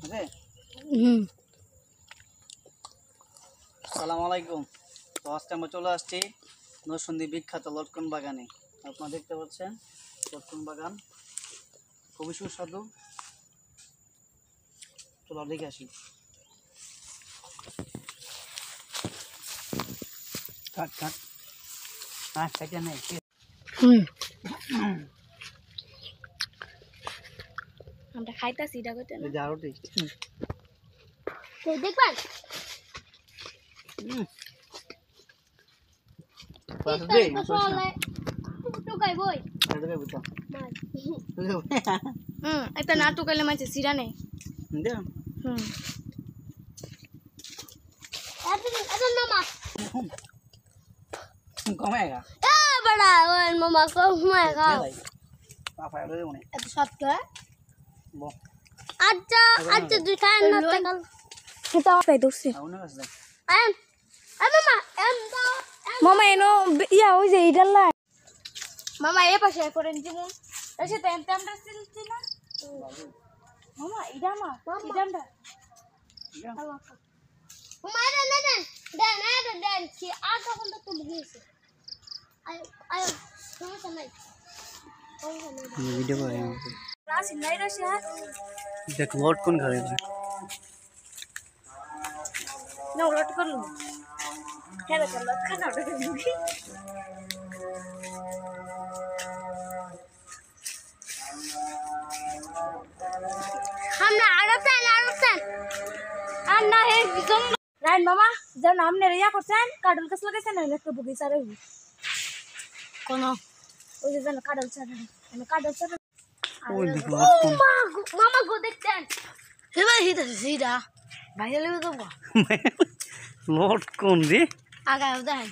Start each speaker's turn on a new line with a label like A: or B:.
A: ওকে আসসালামু আলাইকুম। তো আজকে আমরা চলে আসছি নরসিংদী বিখ্যাত লটকন বাগানে। আপনারা দেখতে পাচ্ছেন লটকন বাগান খুবই সুস্বাদু। চলো দেখে আসি। কাট কাট কাটা নেই।
B: আমরা খাইতাছি এটা কইতে না
A: আরো টেস্ট।
B: তো দেখবেন
A: পাস দে
B: টুকাই বই
A: এটা দে বুঝা
B: একটা না টুকাইলে মাঝে সিরা নেই
A: দে
B: এত মামা
A: কমেগা
B: এ বড়া ওই মামা কমেগা
A: পাপা এলো মনে
B: এত সত্য
A: বো
B: আচ্ছা আচ্ছা দুই খান না কাল এটা পাই দোসে
A: আউনা আছে
B: আম মামা দাও
C: মামা এনো ইয়া ওই যে ইডাল লাই
B: মামা এ পাশে করেন দিমু এসে তো এমতে আমরা সিলছি না মামা ইডা মা ইডান্ডা মামা এটা না দেন কি আগা বন্ধ তো গিয়েছে আয় আয় সমস্যা নাই
A: ভিডিও করে
B: রাসি নাই রাসি
A: দেখ লটকন ঘরে
B: না লট করলো খেলা চলো খানা ওটা মুখি আমরা আড়াতেন আর না হে জম
C: রাইন মামা যার নাম নে রিয়া করছেন কাডল কাছ লাগাইছেন না একটা বগিচা রে
B: কোন
C: ওই যে জানো কাডল চা আমি কাডল চা
A: ওই দেখ লটকন
B: মামা গো দেখতেন হে ভাই হিদা ভাই লেবে তো
A: লটকন রে
B: আগা দেন